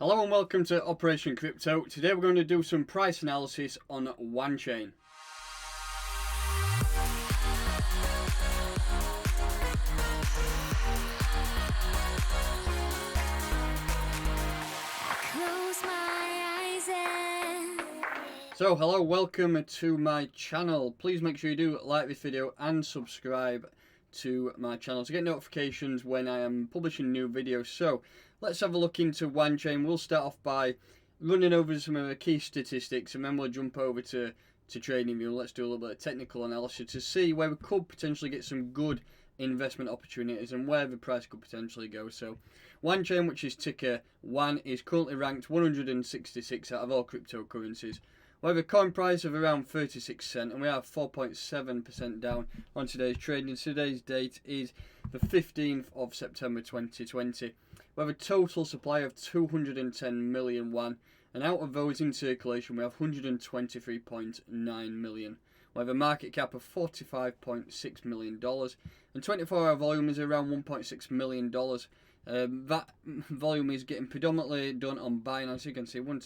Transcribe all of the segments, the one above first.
Hello and welcome to Operation Crypto. Today we're going to do some price analysis on Wanchain. So hello, welcome to my channel. Please make sure you do like this video and subscribe to my channel to get notifications when I am publishing new videos. So let's have a look into Wanchain. We'll start off by running over some of the key statistics and then we'll jump over to TradingView. Let's do a little bit of technical analysis to see where we could potentially get some good investment opportunities and where the price could potentially go. So Wanchain, which is ticker WAN, is currently ranked 166 out of all cryptocurrencies. We have a coin price of around 36 cents and we have 4.7% down on today's trading. Today's date is the 15th of September 2020. We have a total supply of 210 million WAN, and out of those in circulation we have 123.9 million. We have a market cap of $45.6 million and 24-hour volume is around $1.6 million. That volume is getting predominantly done on Binance. You can see we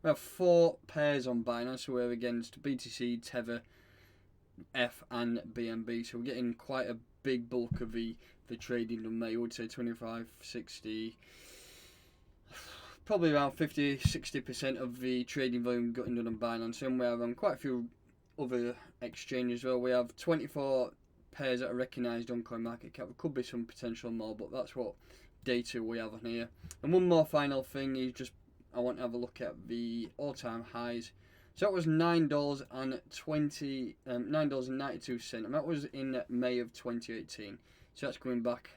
have 4 pairs on Binance. So we're against BTC, Tether, F and BNB. So we're getting quite a big bulk of the trading done there. I would say 25, 60, probably around 50-60% of the trading volume getting done on Binance. And we have quite a few other exchanges as well. We have 24 pairs that are recognised on CoinMarketCap. There could be some potential more, but that's what data we have on here. And one more final thing is just I want to have a look at the all-time highs. So that was $9.92, and that was in May of 2018. So that's going back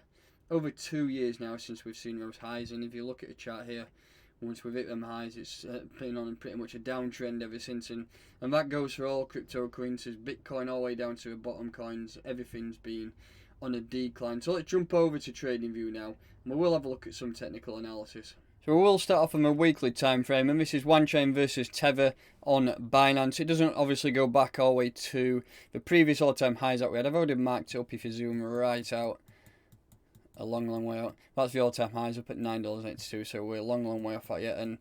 over 2 years now since we've seen those highs. And if you look at the chart here, once we've hit them highs, it's been on pretty much a downtrend ever since, and that goes for all cryptocurrencies, Bitcoin all the way down to the bottom coins. Everything's been on a decline. So let's jump over to TradingView now, and we will have a look at some technical analysis. So we will start off on a weekly time frame, and this is Wanchain versus Tether on Binance. It doesn't obviously go back all the way to the previous all-time highs that we had. I've already marked it up if you zoom right out. A long way out. That's the all-time highs up at $9.82, so we're a long way off that yet, and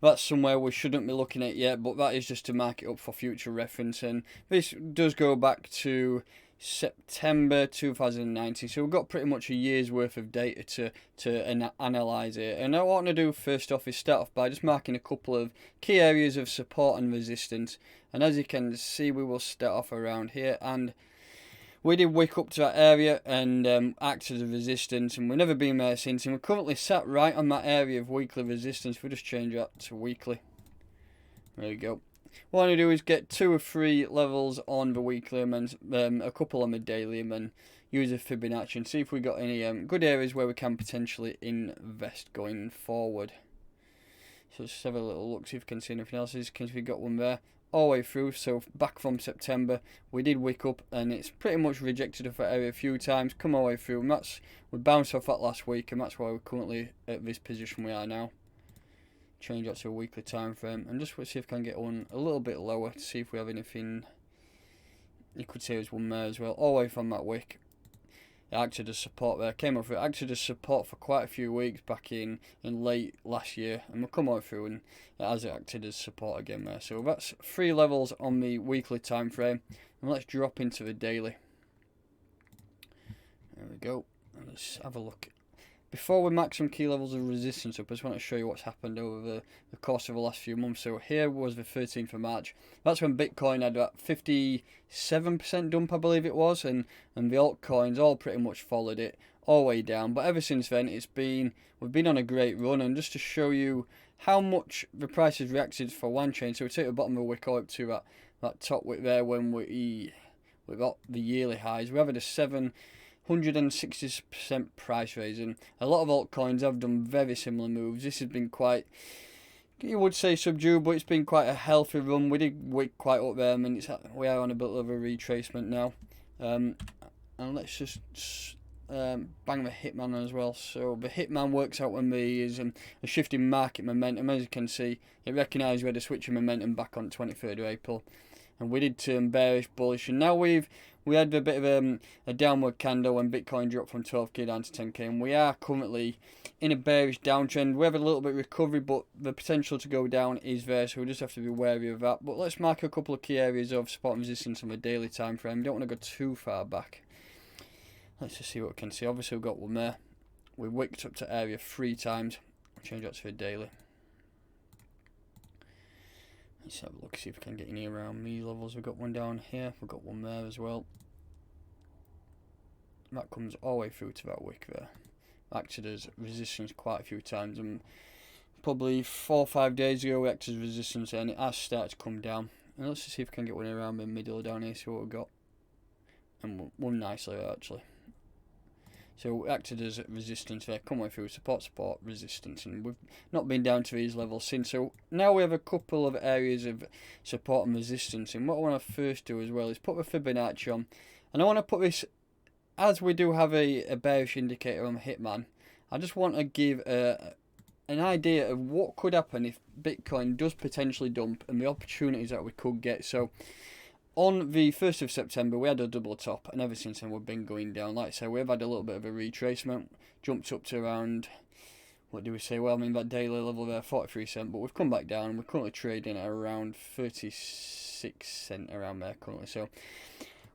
that's somewhere we shouldn't be looking at yet, but that is just to mark it up for future reference. And this does go back to September 2019, so we've got pretty much a year's worth of data to analyse it. And what I want to do first off is start off by just marking a couple of key areas of support and resistance. And as you can see, we will start off around here, and we did wick up to that area and act as a resistance, and we've never been there since, and we're currently sat right on that area of weekly resistance. If we just change that to weekly, there we go. What I want to do is get 2 or 3 levels on the weekly and then a couple on the daily, and then use a Fibonacci and see if we got any good areas where we can potentially invest going forward. So let's have a little look, see if we can see anything else. As we got one there all the way through, so back from September we did wick up, and it's pretty much rejected off that area a few times, come all the way through, and we bounced off that last week, and that's why we're currently at this position we are now. Change that to a weekly time frame, and just see if I can get one a little bit lower to see if we have anything. You could say there's one there as well, all the way from that wick. It acted as support there, came off it, acted as support for quite a few weeks back in late last year, and we'll come on through and it has acted as support again there. So that's 3 levels on the weekly time frame, and let's drop into the daily. There we go, and let's have a look. Before we mark some key levels of resistance up, I just want to show you what's happened over the course of the last few months. So here was the 13th of March. That's when Bitcoin had that 57% dump, I believe it was, and the altcoins all pretty much followed it all the way down. But ever since then, we've been on a great run. And just to show you how much the price has reacted for Wanchain, so we take the bottom of the wick up to that top wick there when we got the yearly highs. We're having a 160% price raise, and a lot of altcoins have done very similar moves. This has been quite, you would say, subdued, but it's been quite a healthy run. We did wick quite up there, and we are on a bit of a retracement now. And let's just bang the Hitman as well. So the Hitman works out when there is a shifting market momentum. As you can see, it recognises we had a switch of momentum back on 23rd of April. and we did turn bearish, bullish, and now we had a bit of a downward candle when Bitcoin dropped from 12k down to 10k, and we are currently in a bearish downtrend. We have a little bit of recovery, but the potential to go down is there, so we just have to be wary of that. But let's mark a couple of key areas of support and resistance on the daily time frame. We don't want to go too far back. Let's just see what we can see. Obviously we've got one there. We wicked up to area 3 times. Change that to the daily. Let's have a look, see if we can get any around these levels. We've got one down here. We've got one there as well. That comes all the way through to that wick there. Acted as resistance quite a few times, and probably 4 or 5 days ago we acted as resistance, and it has started to come down. And let's just see if we can get one around the middle down here, see what we've got. And one nicely there, actually. So we acted as resistance there, come way through, support, resistance, and we've not been down to these levels since. So now we have a couple of areas of support and resistance, and what I want to first do as well is put the Fibonacci on, and I want to put this, as we do have a bearish indicator on Hitman, I just want to give an idea of what could happen if Bitcoin does potentially dump and the opportunities that we could get. So on the 1st of September, we had a double top, and ever since then we've been going down. Like I say, we've had a little bit of a retracement, jumped up to around, what do we say? Well, I mean, that daily level there, 43 cents, but we've come back down, and we're currently trading at around 36 cents around there currently. So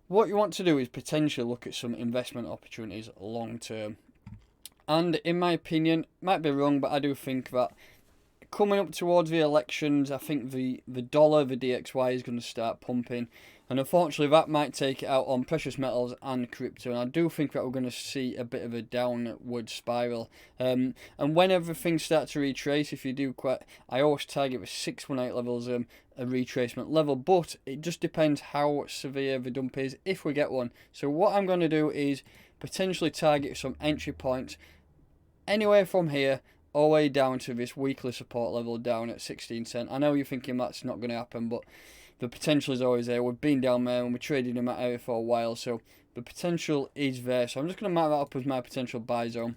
what you want to do is potentially look at some investment opportunities long term. And in my opinion, might be wrong, but I do think that coming up towards the elections, I think the dollar, the DXY, is going to start pumping. And unfortunately, that might take it out on precious metals and crypto. And I do think that we're going to see a bit of a downward spiral. And whenever things start to retrace, if you do quite, I always target with 618 levels a retracement level. But it just depends how severe the dump is, if we get one. So what I'm going to do is potentially target some entry points anywhere from here all the way down to this weekly support level down at 16 cents. I know you're thinking that's not going to happen, but the potential is always there. We've been down there and we're trading in that area for a while, so the potential is there. So I'm just going to mark that up as my potential buy zone.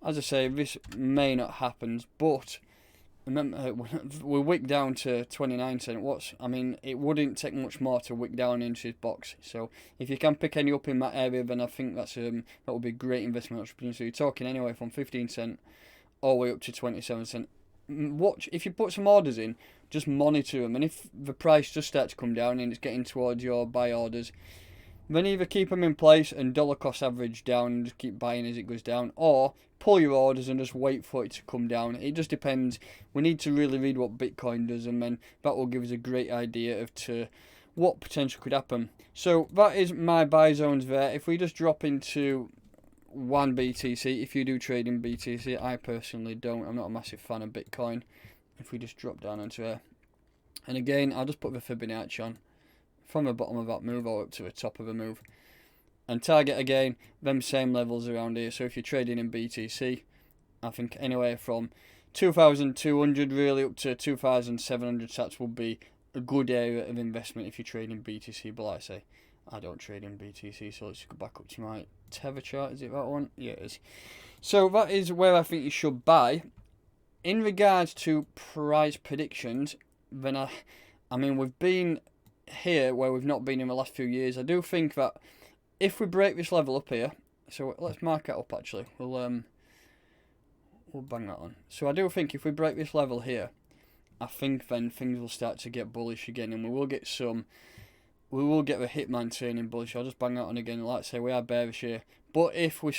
As I say, this may not happen, but remember, we wick down to 29 cents. I mean, it wouldn't take much more to wick down into this box. So if you can pick any up in that area, then I think that's that would be a great investment opportunity. So you're talking anywhere from 15 cents all the way up to 27 cents. Watch, if you put some orders in, just monitor them, and if the price does start to come down and it's getting towards your buy orders, then either keep them in place and dollar cost average down and just keep buying as it goes down, or pull your orders and just wait for it to come down. It just depends. We need to really read what Bitcoin does, and then that will give us a great idea of what potential could happen. So that is my buy zones there. If we just drop into one BTC, if you do trade in BTC, I personally don't. I'm not a massive fan of Bitcoin. If we just drop down into there, and again, I'll just put the Fibonacci on from the bottom of that move all up to the top of the move, and target again them same levels around here. So if you're trading in BTC, I think anywhere from 2,200 really up to 2,700 sats will be a good area of investment if you're trading BTC. But like I say, I don't trade in BTC, so let's go back up to my Tether chart. Is it that one? Yeah, it is. So that is where I think you should buy. In regards to price predictions, then I mean, we've been here where we've not been in the last few years. I do think that if we break this level up here, so let's mark it up actually. We'll bang that on. So I do think if we break this level here, I think then things will start to get bullish again, and we will get the Hitman turning bullish. I'll just bang that on again. Like I say, we are bearish here. But if we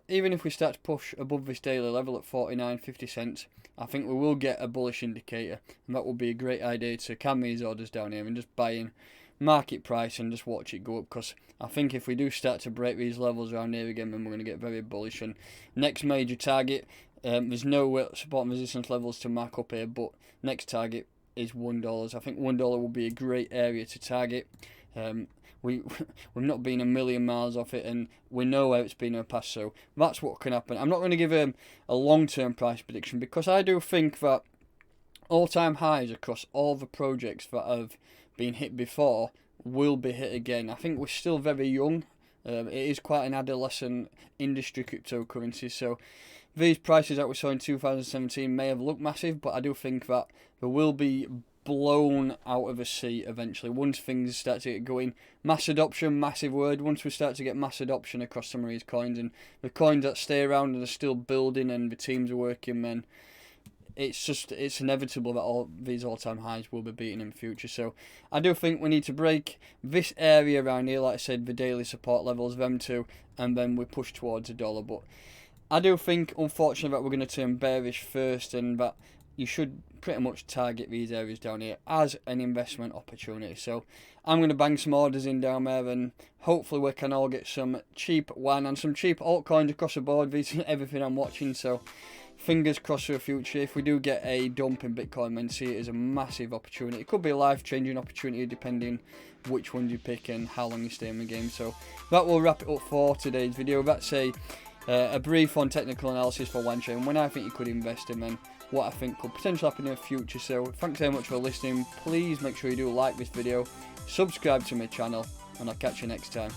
even if we start to push above this daily level at 49.50 cents, I think we will get a bullish indicator, and that will be a great idea to cam these orders down here and just buy in market price and just watch it go up. Because I think if we do start to break these levels around here again, then we're going to get very bullish. And next major target, there's no support and resistance levels to mark up here, but next target is $1. I think $1 will be a great area to target. We've not been a million miles off it, and we know where it's been in the past, so that's what can happen. I'm not going to give a long-term price prediction, because I do think that all-time highs across all the projects that have been hit before will be hit again. I think we're still very young. It is quite an adolescent industry, cryptocurrency, so these prices that we saw in 2017 may have looked massive, but I do think that they will be blown out of a sea eventually once things start to get going. Mass adoption, massive word. Once we start to get mass adoption across some of these coins, and the coins that stay around and are still building and the teams are working, then it's inevitable that all these all-time highs will be beaten in the future. So I do think we need to break this area around here, like I said, the daily support levels, them two, and then we push towards $1. But I do think, unfortunately, that we're going to turn bearish first, and that you should pretty much target these areas down here as an investment opportunity. So I'm going to bang some orders in down there, and hopefully we can all get some cheap WAN and some cheap altcoins across the board. This is everything I'm watching, so fingers crossed for the future. If we do get a dump in Bitcoin, then see it as a massive opportunity. It could be a life-changing opportunity depending which ones you pick and how long you stay in the game. So that will wrap it up for today's video. That's a brief on technical analysis for Wanchain, when I think you could invest in, and what I think could potentially happen in the future. So thanks very much for listening. Please make sure you do like this video, subscribe to my channel, and I'll catch you next time.